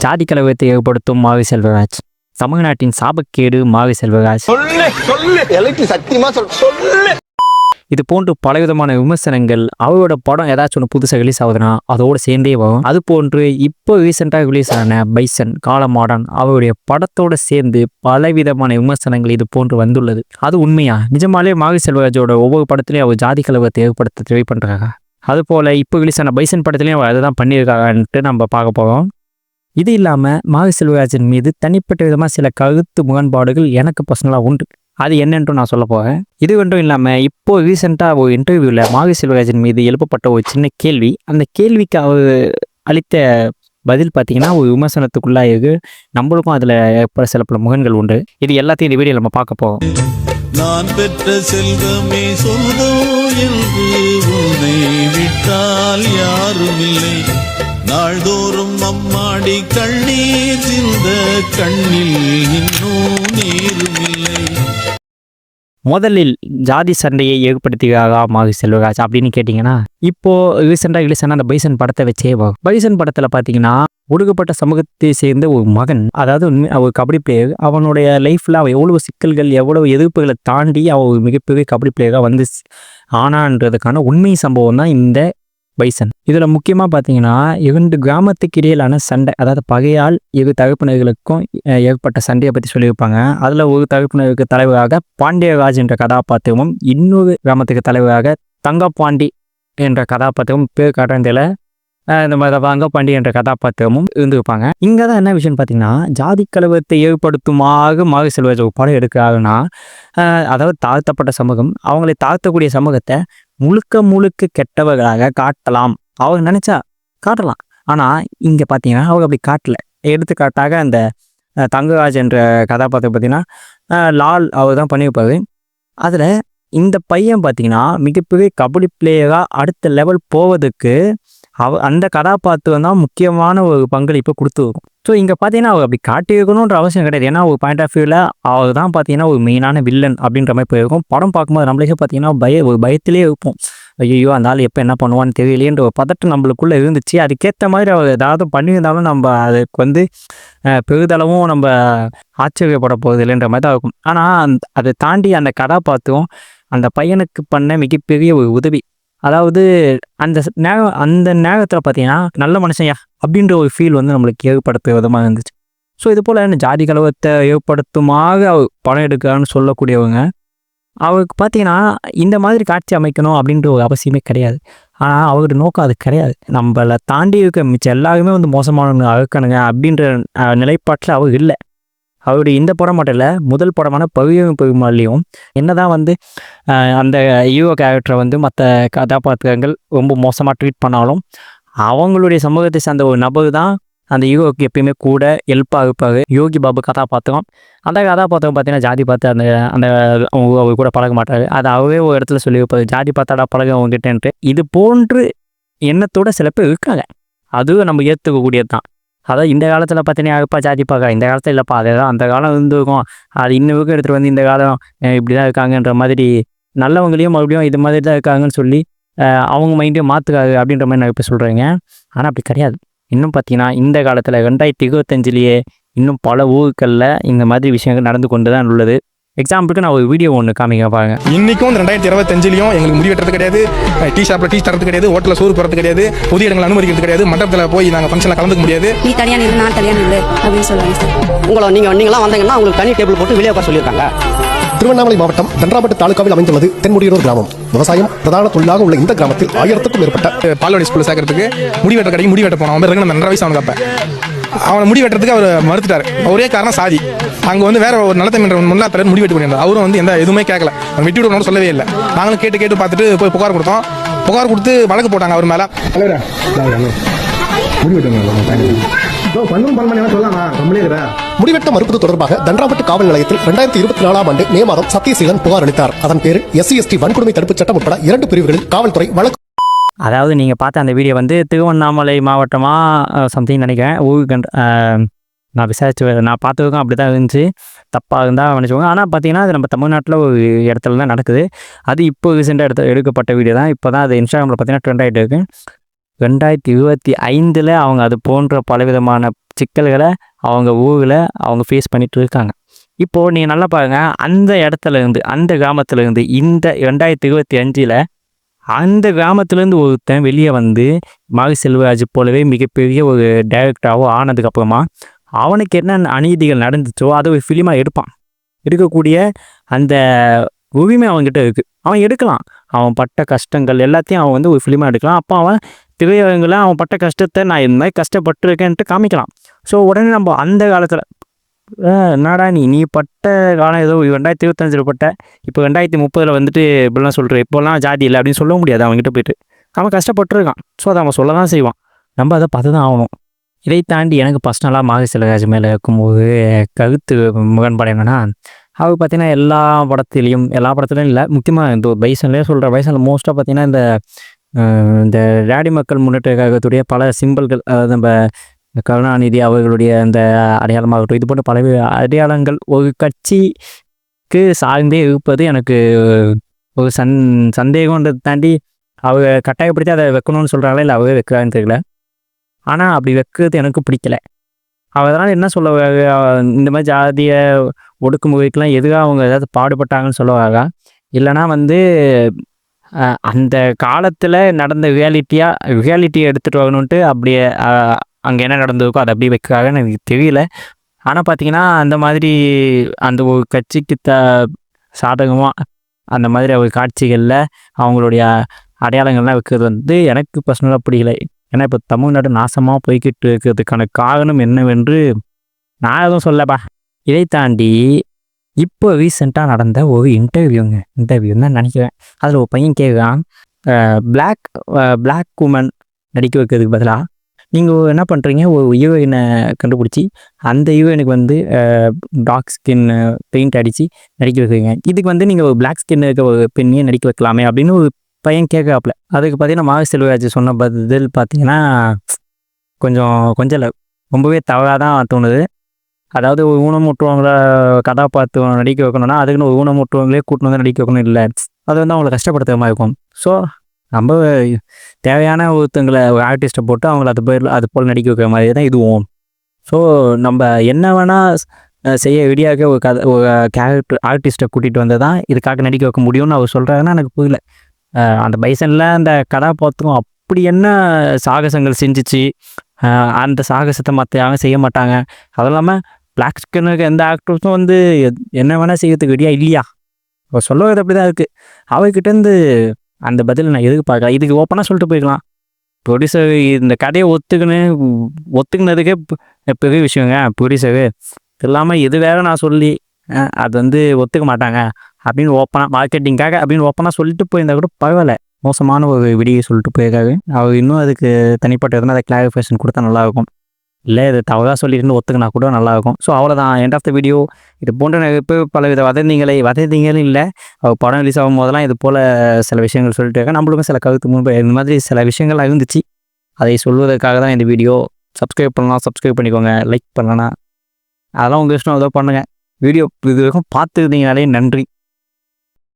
ஜாதி கலவரத்தை ஏற்படுத்தும் மாவி செல்வராஜ், தமிழ்நாட்டின் சாபக்கேடு மாவி செல்வராஜ், இது போன்று பலவிதமான விமர்சனங்கள். அவரோட படம் ஏதாச்சும் ஒன்று புதுசாக ரிலீஸ் ஆகுதுன்னா அதோடு சேர்ந்தே வரும். அது போன்று இப்போ ரீசெண்டாக ரிலீஸ் ஆன பைசன் காலமாடன் அவருடைய படத்தோடு சேர்ந்து பலவிதமான விமர்சனங்கள் இது போன்று வந்துள்ளது. அது உண்மையா? நிஜமாலே மாவி செல்வராஜோட ஒவ்வொரு படத்துலையும் அவர் ஜாதி கலவரத்தை ஏற்படுத்த ட்ரை பண்ணுறாங்க. அதுபோல் இப்போ ரிலீஸ் ஆன பைசன் படத்துலையும் அவர் அதை தான் பண்ணியிருக்காங்கன்ட்டு நம்ம பார்க்க போகிறோம். இது இல்லாமல் மாவி செல்வராஜன் மீது தனிப்பட்ட விதமாக சில கருத்து முரண்பாடுகள் எனக்கு பர்சனலாக உண்டு. அது என்னென்றும் நான் சொல்ல போகிறேன். இது ஒன்றும் இல்லாமல் இப்போது ரீசெண்டாக ஒரு இன்டர்வியூவில் மாவி செல்வராஜன் மீது எழுப்பப்பட்ட ஒரு சின்ன கேள்வி, அந்த கேள்விக்கு அவர் அளித்த பதில் பார்த்தீங்கன்னா ஒரு விமர்சனத்துக்குள்ளாக நம்மளுக்கும் அதில் ஏற்பட சில பல முகங்கள் உண்டு. இது எல்லாத்தையும் இந்த வீடியோ நம்ம பார்க்க போகிறோம். நான் பெற்ற செல்வமே சொல்தோ என்று உன்னை விட்டால் யாரும் இல்லை. நாள்தோறும் அம்மாடி கண்ணீர் சிந்த கண்ணில் இன்னும் நீரும் இல்லை. முதலில் ஜாதி சண்டையை ஏற்படுத்தியாக மாவி செல்வராஜ் அப்படின்னு கேட்டிங்கன்னா, இப்போது ரீசெண்டாக ரிலீஸ் ஆன அந்த பைசன் படத்தை வச்சே வரும். பைசன் படத்தில் பார்த்தீங்கன்னா ஒடுக்கப்பட்ட சமூகத்தை சேர்ந்த ஒரு மகன், அதாவது அவர் கபடி பிளேயர், அவனுடைய லைஃப்பில் அவன் எவ்வளோ சிக்கல்கள் எவ்வளோ எதிர்ப்புகளை தாண்டி அவர் மிகப்பெரிய கபடி பிளேயராக வந்து ஆனான்றதுக்கான உண்மை சம்பவம் தான் இந்த பைசன். இதில் முக்கியமாக பார்த்தீங்கன்னா 2 கிராமத்துக்கு இடையிலான சண்டை, அதாவது பகையால் 2 தரப்பினர்களுக்கும் ஏற்பட்ட சண்டையை பற்றி சொல்லியிருப்பாங்க. அதில் ஒரு தரப்பினருக்கு தலைவராக பாண்டியராஜ் என்ற கதாபாத்திரமும், இன்னொரு கிராமத்துக்கு தலைவராக தங்கப்பாண்டி என்ற கதாபாத்திரமும் பேர் காட்டுறதில் இந்த மாதிரி தங்கப்பாண்டி என்ற கதாபாத்திரமும் இருந்திருப்பாங்க. இங்கே தான் என்ன விஷயம்னு பார்த்தீங்கன்னா, ஜாதி கலவரத்தை ஏற்படுத்துமாக மாவி செல்வராஜ் ஒரு படம் எடுக்கிறாங்கன்னா, அதாவது தாழ்த்தப்பட்ட சமூகம், அவங்களை தாழ்த்தக்கூடிய சமூகத்தை முழுக்க கெட்டவர்களாக காட்டலாம். அவங்க நினச்சா காட்டலாம். ஆனால் இங்கே பார்த்தீங்கன்னா அவங்க அப்படி காட்டலை. எடுத்துக்காட்டாக அந்த தங்கராஜ் என்ற கதாபாத்திரம் பார்த்தீங்கன்னா லால் அவர் தான் பண்ணியிருப்பார். அதில் இந்த பையன் பார்த்தீங்கன்னா மிகப்பெரிய கபடி பிளேயராக அடுத்த லெவல் போவதுக்கு அந்த கதாபாத்திரம் தான் முக்கியமான ஒரு பங்களிப்பை கொடுத்துருக்கும். ஸோ இங்கே பார்த்தீங்கன்னா அவர் அப்படி காட்டியிருக்கணுன்ற அவசியம் கிடையாது. ஏன்னா ஒரு பாயிண்ட் ஆஃப் வியூவில் அவர் தான் பார்த்தீங்கன்னா ஒரு மெயினான வில்லன் அப்படின்ற மாதிரி போயிருக்கும். படம் பார்க்கும்போது நம்மளுக்கே பார்த்தீங்கன்னா ஒரு பயத்திலே இருப்போம். ஐயோ அந்த ஆள் எப்போ என்ன பண்ணுவான்னு தெரியலேன்ற ஒரு பதட்டம் நம்மளுக்குள்ளே இருந்துச்சு. அதுக்கேற்ற மாதிரி அவர் ஏதாவது பண்ணியிருந்தாலும் நம்ம அதுக்கு வந்து பெரிதளவும் நம்ம ஆச்சரியப்பட போகிறது இல்லைன்ற மாதிரி தான் இருக்கும். ஆனால் அதை தாண்டி அந்த கதாபாத்திரம் அந்த பையனுக்கு பண்ண மிகப்பெரிய ஒரு உதவி. அதாவது அந்த நேரத்தில் பார்த்தீங்கன்னா நல்ல மனுஷன்யா அப்படின்ற ஒரு ஃபீல் வந்து நம்மளுக்கு ஏற்படுத்த விதமாக இருந்துச்சு. ஸோ இது போல் ஜாதி கலவரத்தை ஏற்படுத்துமாக அவர் படம் எடுக்கிறான்னு சொல்லக்கூடியவங்க, அவருக்கு பார்த்தீங்கன்னா இந்த மாதிரி காட்சி அமைக்கணும் அப்படின்ற ஒரு அவசியமே கிடையாது. ஆனால் அவருடைய நோக்கம் அது கிடையாது. நம்மளை தாண்டி இருக்க மிச்சம் எல்லாருமே வந்து மோசமானவங்க அழுக்கணுங்க அப்படின்ற நிலைப்பாட்டில் அவர் இல்லை. அவருடைய இந்த படம் மட்டும் இல்லை, முதல் படமான பவியும் பெருமாள்லையும் என்னதான் வந்து அந்த ஹீரோ கேரக்டரை வந்து மற்ற கதாபாத்திரங்கள் ரொம்ப மோசமாக ட்ரீட் பண்ணாலும் அவங்களுடைய சமூகத்தை சார்ந்த ஒரு நபர் தான் அந்த ஹீரோவுக்கு எப்பயுமே கூட ஹெல்ப்பாக இருப்பார். யோகி பாபு கதாபாத்திரம், அந்த கதாபாத்திரம் பார்த்தீங்கன்னா ஜாதி பார்த்து அந்த அவர் கூட பழக மாட்டார். அது அவரே ஒரு இடத்துல சொல்லியிருப்பார், ஜாதி பார்த்தாடா பழக அவங்ககிட்டன்ட்டு. இது போன்று எண்ணத்தோட சில பேர் இருக்காங்க. அதுவும் நம்ம ஏற்றுக்கக்கூடியது தான். அதாவது இந்த காலத்தில் பார்த்தீங்கன்னா இருப்பா ஜாதி பார்க்க, இந்த காலத்தில் இல்லைப்பா அதே தான் அந்த காலம் இருந்துருக்கும், அது இன்னும் எடுத்துகிட்டு வந்து இந்த காலம் இப்படி தான் இருக்காங்கன்ற மாதிரி நல்லவங்களையும் மறுபடியும் இது மாதிரி தான் இருக்காங்கன்னு சொல்லி அவங்க மைண்டையும் மாற்றுக்காது அப்படின்ற மாதிரி நான் இப்போ சொல்கிறேங்க. ஆனால் அப்படி கிடையாது. இன்னும் பார்த்தீங்கன்னா இந்த காலத்தில் 2025 இன்னும் பல ஊருக்களில் இந்த மாதிரி விஷயங்கள் நடந்து கொண்டு தான் உள்ளது. எக்ஸாம்பிளுக்கு நான் ஒரு வீடியோ ஒன்று காமிக்க பாருங்க. இன்னைக்கும் 2025 எங்களுக்கு முடி வெட்டுறது கிடையாது, டீ ஷாப்பில் டீ தரது கிடையாது, ஹோட்டலில் சோறு போகிறது கிடையாது, பொது இடங்களை அனுமதிக்கிறது கிடையாது, மண்டபத்தில் போய் நாங்கள் ஃபங்க்ஷனில் கலந்துக்க முடியாது. நீ தனியாக நின்று நான் தனியாக நின்று அப்படின்னு சொல்லுவாங்க சார். நீங்களாம் வந்தீங்கன்னா உங்களுக்கு தனி டேபிள் போட்டு வெளியே உட்கார சொல்லியிருக்காங்க. திருவண்ணாமலை மாவட்டம் தண்டராம்பட்டு தாலுகாவில் அமைந்துள்ளது தென்முடியூர் கிராமம். விவசாயம் பிரதான தொழிலாக உள்ள இந்த கிராமத்தில் 1000க்கும் மேற்பட்ட பால்வாடி ஸ்கூலில் சேர்க்கறதுக்கு முடி வெட்ட கடைக்கு முடி வெட்ட போனோம். அவன் 2 வயசு அவனுக்கு. அப்போ அவனை முடி வெட்டுறதுக்கு அவர் மறுத்துட்டார். ஒரே காரணம் சாதி. அங்கே வந்து வேற ஒரு நலத்தமிழ் முன்னாள் தலைவர் முடி வெட்டி பண்ணியிருந்தார். அவரும் வந்து எதுவுமே கேட்கல, அவன் வெட்டி விடணும்னு சொல்லவே இல்லை. நாங்களும் கேட்டு பார்த்துட்டு போய் புகார் கொடுத்தோம். புகார் கொடுத்து வழக்கு போட்டாங்க அவர் மேலே. முடிவெட்ட மறுப்பது தொடர்பாக தண்டராம்பட்டு காவல் நிலையத்தில் 2024ஆம் ஆண்டு மே மாதம் சத்தியசீலன் புகார் அளித்தார். அதன் பேரில் SC/ST வன்கொடுமை தடுப்பு சட்டம் உட்பட 2 பிரிவுகளில் காவல்துறை வழக்கு. அதாவது நீங்கள் பார்த்த அந்த வீடியோ வந்து திருவண்ணாமலை மாவட்டமாக சம்திங் நினைக்கிறேன். ஊருக்கு நான் நான் பார்த்ததுக்கும் அப்படி தான் இருந்துச்சு. தப்பாக இருந்தால் நினச்சிக்கோங்க. ஆனால் பார்த்தீங்கன்னா அது நம்ம தமிழ்நாட்டில் ஒரு இடத்துல தான் நடக்குது. அது இப்போ ரீசெண்டாக எடுக்கப்பட்ட வீடியோ தான். இப்போ தான் அது இன்ஸ்டாகிராமில் பார்த்தீங்கன்னா ட்ரெண்ட் ஆகிட்டு இருக்குது. 2025 அவங்க அது போன்ற பலவிதமான சிக்கல்களை அவங்க ஊரில் அவங்க ஃபேஸ் பண்ணிட்டு இருக்காங்க. இப்போது நீங்கள் நல்லா பாருங்கள், அந்த இடத்துல இருந்து அந்த கிராமத்துலேருந்து இந்த 2025 அந்த கிராமத்துலேருந்து ஒருத்தன் வெளியே வந்து மாரி செல்வராஜ் போலவே மிகப்பெரிய ஒரு டைரக்டராகவோ ஆனதுக்கப்புறமா அவனுக்கு என்ன அநீதிகள் நடந்துச்சோ அதை ஒரு ஃபிலிமாக எடுக்கக்கூடிய அந்த உரிமை அவங்ககிட்ட இருக்குது. அவன் எடுக்கலாம், அவன் பட்ட கஷ்டங்கள் எல்லாத்தையும் அவன் வந்து ஒரு ஃபிலிமாக எடுக்கலாம். அப்போ அவன் திரையரங்கில் அவன் பட்ட கஷ்டத்தை நான் இந்த மாதிரி கஷ்டப்பட்டுருக்கேன்ட்டு காமிக்கலாம். ஸோ உடனே நம்ம அந்த காலத்தில் என்னடா நீ பட்ட காலம் ஏதோ 2025 பட்ட, இப்போ 2030 வந்துட்டு இப்படிலாம் சொல்கிற, இப்போல்லாம் ஜாதி இல்லை அப்படின்னு சொல்ல முடியாது அவங்ககிட்ட போயிட்டு. அவன் கஷ்டப்பட்டுருக்கான். ஸோ அதை அவன் சொல்ல தான் செய்வான். நம்ம அதை பார்த்து தான் ஆகணும். இதை தாண்டி எனக்கு பர்சனலாக மாரி செல்வராஜ் மேலே இருக்கும்போது கருத்து முரண்பாடு என்னென்னா, அவர் பார்த்தீங்கன்னா எல்லா படத்துலையும் இல்லை, முக்கியமாக இந்த பைசன்லேயே சொல்கிற பைசனில் மோஸ்ட்டாக பார்த்தீங்கன்னா இந்த ரேடி மக்கள் முன்னேற்ற கழகத்துடைய பல சிம்பிள்கள், அதாவது நம்ம கருணாநிதி அவர்களுடைய அந்த அடையாளமாகட்டும், இது போன்ற பல அடையாளங்கள் ஒரு கட்சிக்கு சார்ந்தே இருப்பது எனக்கு ஒரு சந்தேகன்றதை தாண்டி அவங்க கட்டாயப்படுத்தி அதை வைக்கணும்னு சொல்கிறாங்களா இல்லை அவரே வைக்கிறான்னு தெரியல. ஆனால் அப்படி வைக்கிறது எனக்கு பிடிக்கல. அதனால் என்ன சொல்ல இந்த மாதிரி ஜாதிய ஒடுக்குமுறைக்கெலாம் எதுக்காக அவங்க ஏதாவது பாடுபட்டாங்கன்னு சொல்லுவாங்க, இல்லைனா வந்து அந்த காலத்தில் நடந்த ரியாலிட்டியை எடுத்துகிட்டு வரணுன்ட்டு அப்படியே அங்கே என்ன நடந்திருக்கோ அதை அப்படியே வைக்கிறாங்கன்னு எனக்கு தெரியல. ஆனால் பார்த்தீங்கன்னா அந்த மாதிரி அந்த ஒரு கட்சிக்கு சாதகமாக அந்த மாதிரி அவர் காட்சிகளில் அவங்களுடைய அடையாளங்கள்லாம் வைக்கிறது வந்து எனக்கு பர்சனலாக பிடிக்கல. ஏன்னா இப்போ தமிழ்நாடு நாசமாக போய்கிட்டு இருக்கிறதுக்கான காரணம் என்னவென்று நான் எதுவும் சொல்லப்பா. இதை தாண்டி இப்போ ரீசெண்டாக நடந்த ஒரு இன்டர்வியூன்னு தான் நினைக்கிறேன். அதில் ஒரு பையன் கேட்குறான், பிளாக் உமன் நடிக்க வைக்கிறதுக்கு பதிலாக நீங்கள் என்ன பண்ணுறீங்க, ஒரு ஹீரோயினை கண்டுபிடிச்சி அந்த ஹீரோயினுக்கு வந்து டார்க் ஸ்கின் பெயிண்ட் அடித்து நடிக்க வைக்கிறீங்க, இதுக்கு வந்து நீங்கள் ஒரு பிளாக் ஸ்கின் இருக்க ஒரு பெண்ணையே நடிக்க வைக்கலாமே அப்படின்னு ஒரு பையன் கேட்கறாப்புல. அதுக்கு பார்த்தீங்கன்னா மாரி செல்வராஜ் சொன்ன பதில் பார்த்தீங்கன்னா கொஞ்சம் இல்லை, ரொம்பவே தவறாக தான் தோணுது. அதாவது ஒரு ஊனமுற்றவங்கள கதாபாத்திரம் நடிக்க வைக்கணும்னா அதுக்குன்னு ஒரு ஊனமுற்றவங்களே கூட்டின்னு வந்து நடிக்க வைக்கணும் இல்லை, அது வந்து அவங்கள கஷ்டப்படுத்துகிற மாதிரி இருக்கும். ஸோ நம்ம தேவையான ஒருத்தங்களை ஆர்டிஸ்ட்டை போட்டு அவங்கள அது போல் நடிக்க வைக்கிற மாதிரி தான் இதுவும். ஸோ நம்ம என்ன வேணால் செய்ய ரெடியாக ஒரு கேரக்டர் ஆர்டிஸ்ட்டை கூட்டிகிட்டு வந்து தான் இதுக்காக நடிக்க வைக்க முடியும்னு அவர் சொல்கிறாருன்னா எனக்கு புரியல. அந்த பைசனில் அந்த கதாபாத்திரம் அப்படி என்ன சாகசங்கள் செஞ்சிச்சு, அந்த சாகசத்தை மற்ற யாரும் செய்ய மாட்டாங்க. அதுவும் இல்லாமல் பிளாக் ஸ்கின்னுக்கு எந்த ஆக்டர்ஸும் வந்து என்ன வேணால் செய்யறதுக்கு ரெடியாக இல்லையா, அவர் சொல்லுவது அப்படி தான் இருக்குது. அவர்கிட்டேருந்து அந்த பதில் நான் எதிர்பார்க்கல. இதுக்கு ஓப்பனாக சொல்லிட்டு போய்க்கலாம், ப்ரொடியூசர் இந்த கதையை ஒத்துக்குனதுக்கே பெரிய விஷயங்க. ப்ரொடியூசரு இல்லாமல் இது வேற நான் சொல்லி அது வந்து ஒத்துக்க மாட்டாங்க அப்படின்னு ஓப்பனாக மார்க்கெட்டிங்காக அப்படின்னு ஓப்பனாக சொல்லிட்டு போயிருந்தா கூட பரவாயில்ல. மோசமான ஒரு விடியை சொல்லிட்டு போயிருக்காரு. அவர் இன்னும் அதுக்கு தனிப்பட்ட எதுனா அதை கிளாரிஃபிகேஷன் கொடுத்தா நல்லாயிருக்கும். இல்லை இது தவறாக சொல்லிட்டு ஒத்துக்கினா கூட நல்லாயிருக்கும். ஸோ அவ்வளோதான், எண்ட் ஆஃப் த வீடியோ. இது போன்ற இப்போ பலவித வதந்திகளும் இல்லை, அவர் படம் ரிலீஸ் ஆகும் போதெல்லாம் இது போல் சில விஷயங்கள் சொல்லிட்டு இருக்காங்க. நம்மளுமே சில கருத்து முன்பு இந்த மாதிரி சில விஷயங்கள் இருந்துச்சு, அதை சொல்வதற்காக தான் இந்த வீடியோ. சப்ஸ்கிரைப் பண்ணிக்கோங்க, லைக் பண்ணலாம், அதெல்லாம் உங்கள் இஷ்டம் ஏதோ பண்ணுங்கள். வீடியோ இது வரைக்கும் பார்த்துருந்தீங்கனாலே நன்றி.